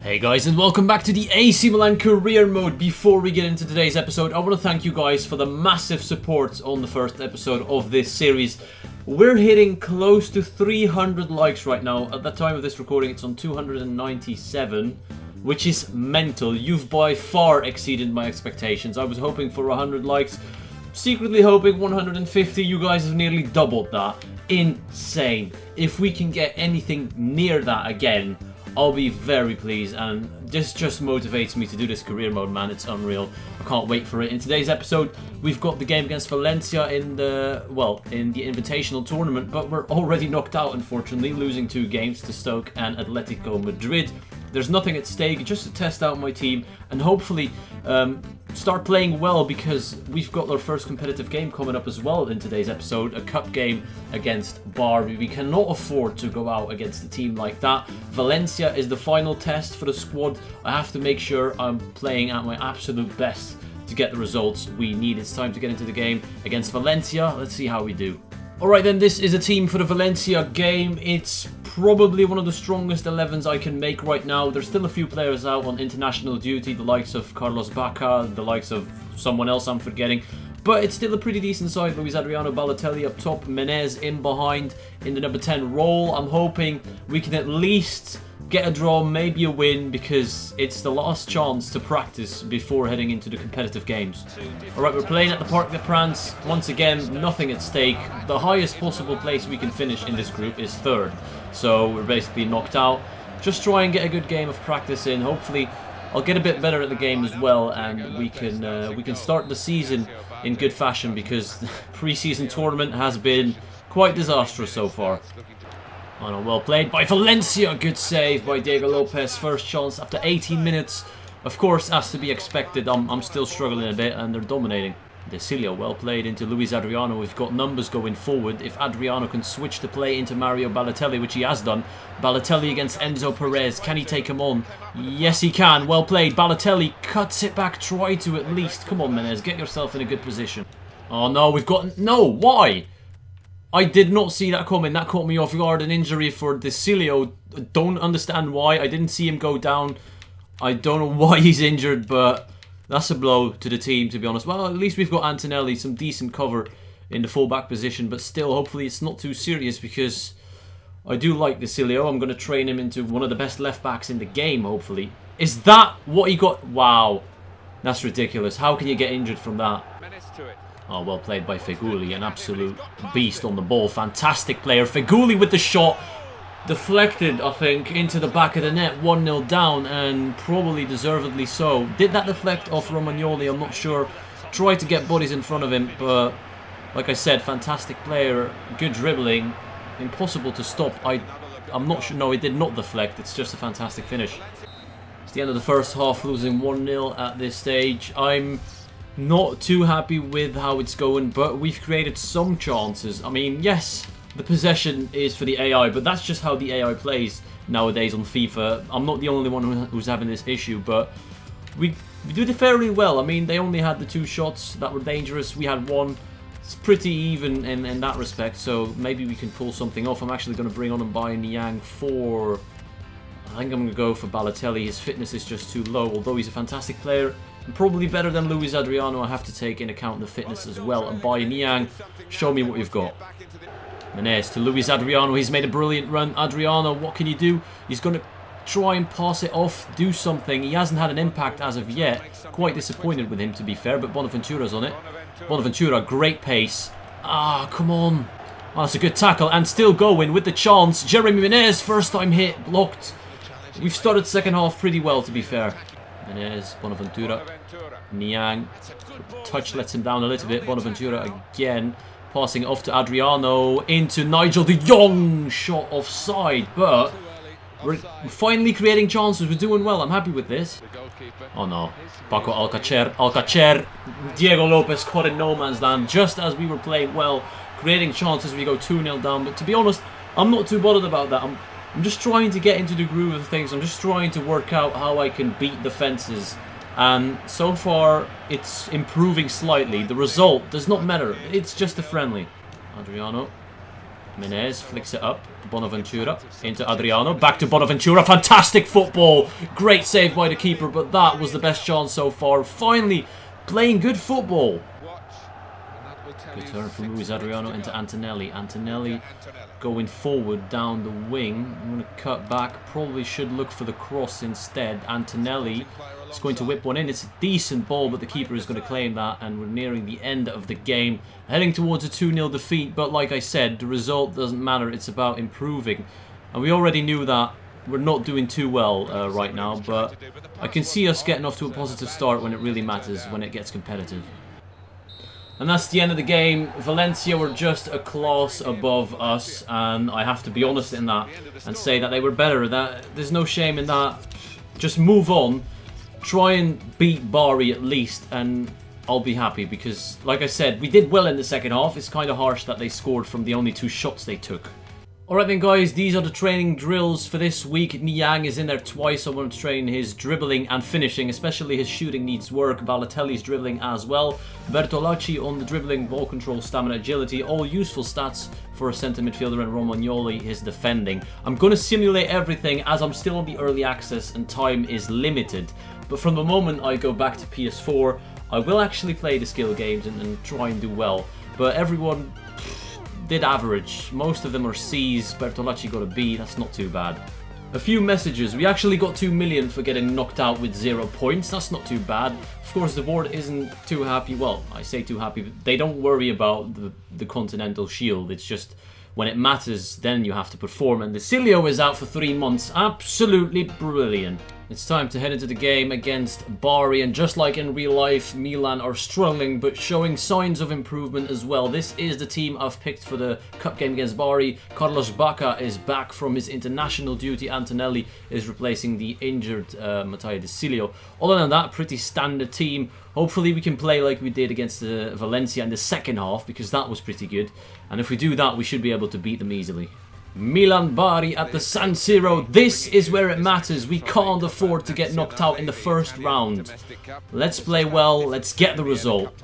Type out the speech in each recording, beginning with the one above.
Hey guys, and welcome back to the AC Milan Career Mode. Before we get into today's episode, I want to thank you guys for the massive support on the first episode of this series. We're hitting close to 300 likes right now. At the time of this recording, it's on 297, which is mental. You've by far exceeded my expectations. I was hoping for 100 likes, secretly hoping 150. You guys have nearly doubled that. Insane. If we can get anything near that again, I'll be very pleased, and this just motivates me to do this career mode, man. It's unreal. I can't wait for it. In today's episode, we've got the game against Valencia in the Invitational tournament, but we're already knocked out, unfortunately, losing 2 games to Stoke and Atletico Madrid. There's nothing at stake, just to test out my team and hopefully start playing well, because we've got our first competitive game coming up as well in today's episode, a cup game against Barbie. We cannot afford to go out against a team like that. Valencia is the final test for the squad. I have to make sure I'm playing at my absolute best to get the results we need. It's time to get into the game against Valencia. Let's see how we do. Alright then, this is a team for the Valencia game. It's probably one of the strongest 11s I can make right now. There's still a few players out on international duty, the likes of Carlos Bacca, the likes of someone else I'm forgetting. But it's still a pretty decent side. Luis Adriano, Balotelli up top, Menez in behind in the number 10 role. I'm hoping we can at least get a draw, maybe a win, because it's the last chance to practice before heading into the competitive games. Alright, we're playing at the Parc des Princes. Once again, nothing at stake. The highest possible place we can finish in this group is 3rd. So we're basically knocked out. Just try and get a good game of practice in. Hopefully I'll get a bit better at the game as well, and we can start the season in good fashion, because the pre-season tournament has been quite disastrous so far. Oh no, well played by Valencia. Good save by Diego Lopez. First chance after 18 minutes. Of course, as to be expected, I'm still struggling a bit, and they're dominating. De Cilio, well played into Luis Adriano. We've got numbers going forward. If Adriano can switch the play into Mario Balotelli, which he has done. Balotelli against Enzo Perez. Can he take him on? Yes, he can. Well played. Balotelli cuts it back. Try to at least. Come on, Menez. Get yourself in a good position. Oh no, we've got... No, why? I did not see that coming. That caught me off guard. An injury for De Cilio. Don't understand why. I didn't see him go down. I don't know why he's injured, but that's a blow to the team, to be honest. Well, at least we've got Antonelli, some decent cover in the fullback position, but still, hopefully it's not too serious, because I do like De Cilio. I'm going to train him into one of the best left backs in the game, hopefully. Is that what he got? Wow. That's ridiculous. How can you get injured from that? Oh, well played by Feghouli, an absolute beast on the ball. Fantastic player. Feghouli with the shot. Deflected, I think, into the back of the net. 1-0 down, and probably deservedly so. Did that deflect off Romagnoli? I'm not sure. Tried to get bodies in front of him, but like I said, fantastic player. Good dribbling. Impossible to stop. I'm not sure. No, it did not deflect. It's just a fantastic finish. It's the end of the first half, losing 1-0 at this stage. I'm not too happy with how it's going, but we've created some chances. I mean, yes, the possession is for the AI, but that's just how the AI plays nowadays on FIFA. I'm not the only one who's having this issue, but we did it fairly well. I mean, they only had the 2 shots that were dangerous. We had 1. It's pretty even in that respect, so maybe we can pull something off. I'm actually going to bring on Niang for... I think I'm going to go for Balotelli. His fitness is just too low, although he's a fantastic player. Probably better than Luis Adriano. I have to take into account the fitness as well. And Niang, show me what you've got. Menez to Luis Adriano. He's made a brilliant run. Adriano, what can you do? He's going to try and pass it off, do something. He hasn't had an impact as of yet. Quite disappointed with him, to be fair, but Bonaventura's on it. Bonaventura, great pace. Ah, come on. Oh, that's a good tackle, and still going with the chance. Jeremy Menez, first time hit, blocked. We've started second half pretty well, to be fair. Menez, Bonaventura, Niang. Touch lets him down a little bit. Bonaventura again. Passing off to Adriano, into Nigel de Jong. Shot offside, but we're finally creating chances. We're doing well. I'm happy with this. Oh no. Paco Alcacer. Diego Lopez caught in no man's land just as we were playing well. Creating chances. We go 2-0 down. But to be honest, I'm not too bothered about that. I'm just trying to get into the groove of things. I'm just trying to work out how I can beat defenses. And so far, it's improving slightly. The result does not matter. It's just a friendly. Adriano. Menez flicks it up. Bonaventura into Adriano. Back to Bonaventura. Fantastic football. Great save by the keeper, but that was the best chance so far. Finally, playing good football. Good turn from Luis Adriano into Antonelli. Antonelli going forward down the wing. I'm going to cut back. Probably should look for the cross instead. Antonelli is going to whip one in. It's a decent ball, but the keeper is going to claim that. And we're nearing the end of the game. Heading towards a 2-0 defeat. But like I said, the result doesn't matter. It's about improving. And we already knew that. We're not doing too well right now. But I can see us getting off to a positive start when it really matters. When it gets competitive. And that's the end of the game. Valencia were just a class above us, and I have to be honest in that and say that they were better. There's no shame in that. Just move on, try and beat Bari at least, and I'll be happy because, like I said, we did well in the second half. It's kind of harsh that they scored from the only 2 shots they took. Alright then guys, these are the training drills for this week. Niang is in there twice. I want to train his dribbling and finishing, especially his shooting needs work. Balotelli's dribbling as well. Bertolacci on the dribbling, ball control, stamina, agility, all useful stats for a centre midfielder, and Romagnoli his defending. I'm going to simulate everything as I'm still on the early access and time is limited. But from the moment I go back to PS4, I will actually play the skill games and try and do well. But everyone did average. Most of them are C's. Bertolacci got a B. That's not too bad. A few messages. We actually got 2 million for getting knocked out with 0 points. That's not too bad. Of course, the board isn't too happy. Well, I say too happy. But they don't worry about the Continental Shield. It's just when it matters, then you have to perform. And the Cilio is out for 3 months. Absolutely brilliant. It's time to head into the game against Bari, and just like in real life, Milan are struggling but showing signs of improvement as well. This is the team I've picked for the cup game against Bari. Carlos Bacca is back from his international duty. Antonelli is replacing the injured Matteo De Cilio. Other than that, pretty standard team. Hopefully we can play like we did against Valencia in the second half, because that was pretty good. And if we do that, we should be able to beat them easily. Milan Bari at the San Siro. This is where it matters. We can't afford to get knocked out in the first round. Let's play well. Let's get the result.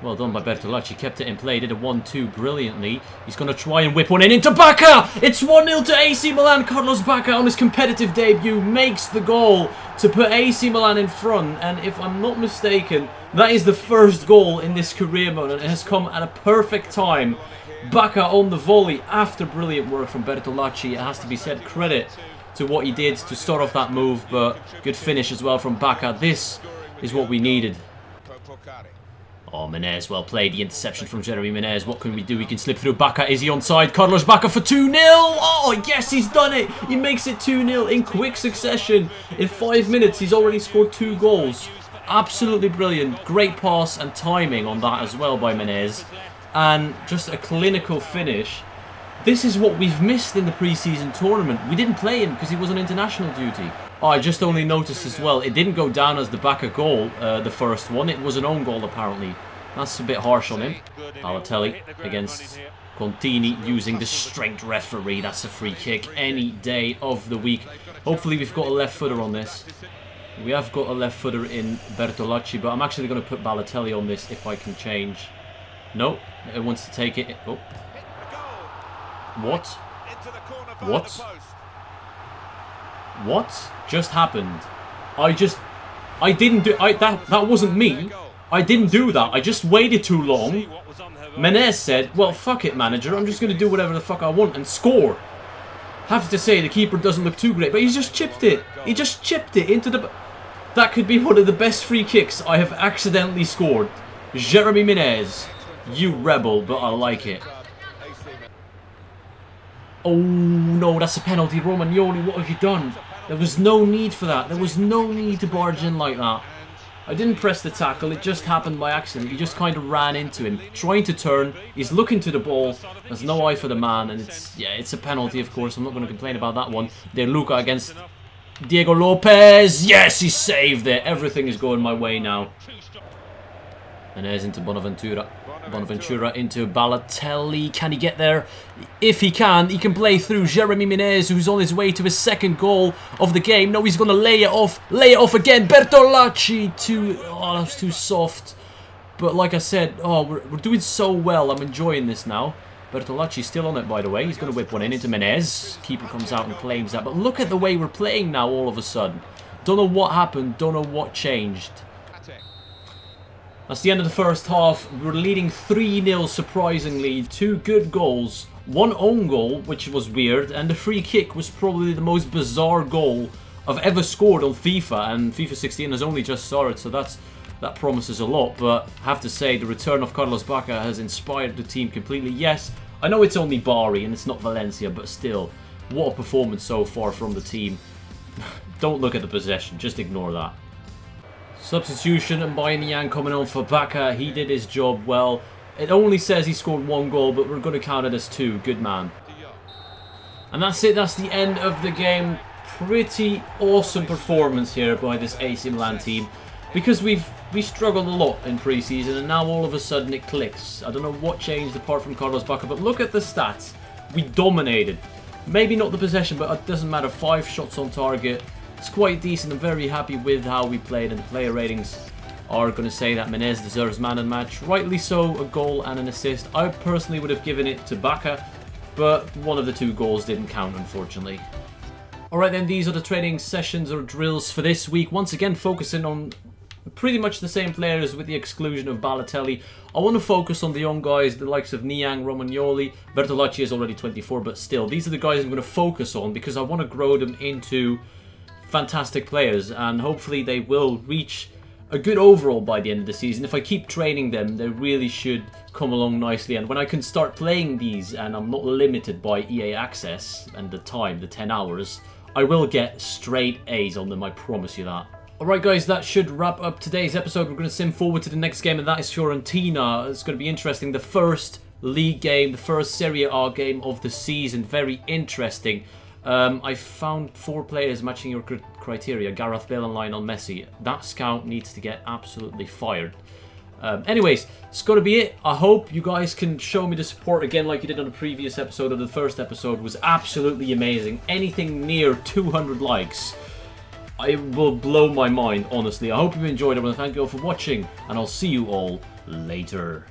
Well done by Bertolacci. Kept it in play. Did a 1-2 brilliantly. He's going to try and whip one in into Bacca. It's 1-0 to AC Milan. Carlos Bacca on his competitive debut makes the goal to put AC Milan in front. And if I'm not mistaken, that is the first goal in this career mode, and it has come at a perfect time. Bacca on the volley after brilliant work from Bertolacci. It has to be said, credit to what he did to start off that move, but good finish as well from Bacca. This is what we needed. Oh, Menez, well played. The interception from Jeremy Menez. What can we do? We can slip through Bacca. Is he onside? Carlos Bacca for 2-0. Oh, yes, he's done it. He makes it 2-0 in quick succession. In 5 minutes, he's already scored 2 goals. Absolutely brilliant. Great pass and timing on that as well by Menez. And just a clinical finish. This is what we've missed in the pre-season tournament. We didn't play him because he was on international duty. Oh, I just only noticed as well, it didn't go down as the Bacca goal, the first one. It was an own goal, apparently. That's a bit harsh on him. Balotelli against Contini using the straight referee. That's a free kick any day of the week. Hopefully we've got a left footer on this. We have got a left footer in Bertolacci, but I'm actually going to put Balotelli on this if I can change. No, it wants to take it. Oh. What? What? What just happened? I didn't do. That wasn't me. I didn't do that. I just waited too long. Menez said, "Well, fuck it, manager. I'm just going to do whatever the fuck I want and score." Have to say the keeper doesn't look too great, but he's just chipped it. He just chipped it into the. That could be one of the best free kicks I have accidentally scored. Jeremy Menez. You rebel, but I like it. Oh no, that's a penalty. Romagnoli, what have you done? There was no need for that. There was no need to barge in like that. I didn't press the tackle. It just happened by accident. He just kind of ran into him, trying to turn. He's looking to the ball. There's no eye for the man, and it's a penalty, of course. I'm not going to complain about that one. De Luca against Diego Lopez. Yes, he saved it. Everything is going my way now. And there's into Bonaventura. Bonaventura into Balotelli. Can he get there? If he can play through Jeremy Menez, who's on his way to his second goal of the game. No, he's going to lay it off. Lay it off again. Bertolacci. Oh, that's too soft. But like I said, oh, we're doing so well. I'm enjoying this now. Bertolacci's still on it, by the way. He's going to whip one in into Menez. Keeper comes out and claims that. But look at the way we're playing now all of a sudden. Don't know what happened. Don't know what changed. That's the end of the first half. We're leading 3-0 surprisingly. 2 good goals. 1 own goal, which was weird. And the free kick was probably the most bizarre goal I've ever scored on FIFA. And FIFA 16 has only just started, so that promises a lot. But I have to say, the return of Carlos Bacca has inspired the team completely. Yes, I know it's only Bari and it's not Valencia, but still, what a performance so far from the team. Don't look at the possession, just ignore that. Substitution and Bayern coming on for Bacca. He did his job well. It only says he scored 1 goal, but we're going to count it as 2. Good man. And that's it. That's the end of the game. Pretty awesome performance here by this AC Milan team. Because we struggled a lot in pre-season, and now all of a sudden it clicks. I don't know what changed apart from Carlos Bacca, but look at the stats. We dominated. Maybe not the possession, but it doesn't matter. 5 shots on target. It's quite decent. I'm very happy with how we played, and the player ratings are going to say that Menez deserves man of the match. Rightly so, a goal and an assist. I personally would have given it to Bacca, but one of the 2 goals didn't count, unfortunately. Alright then, these are the training sessions or drills for this week. Once again, focusing on pretty much the same players with the exclusion of Balotelli. I want to focus on the young guys, the likes of Niang, Romagnoli. Bertolacci is already 24, but still, these are the guys I'm going to focus on because I want to grow them into fantastic players, and hopefully they will reach a good overall by the end of the season. If I keep training them, they really should come along nicely, and when I can start playing these and I'm not limited by EA access and the time, the 10 hours, I will get straight A's on them, I promise you that. Alright guys, that should wrap up today's episode. We're going to sim forward to the next game, and that is Fiorentina. It's going to be interesting. The first league game, the first Serie A game of the season. Very interesting. I found 4 players matching your criteria. Gareth Bale and Lionel Messi. That scout needs to get absolutely fired. Anyways, it's going to be it. I hope you guys can show me the support again like you did on the previous episode, or the first episode was absolutely amazing. Anything near 200 likes, it will blow my mind, honestly. I hope you enjoyed it. I want to thank you all for watching, and I'll see you all later.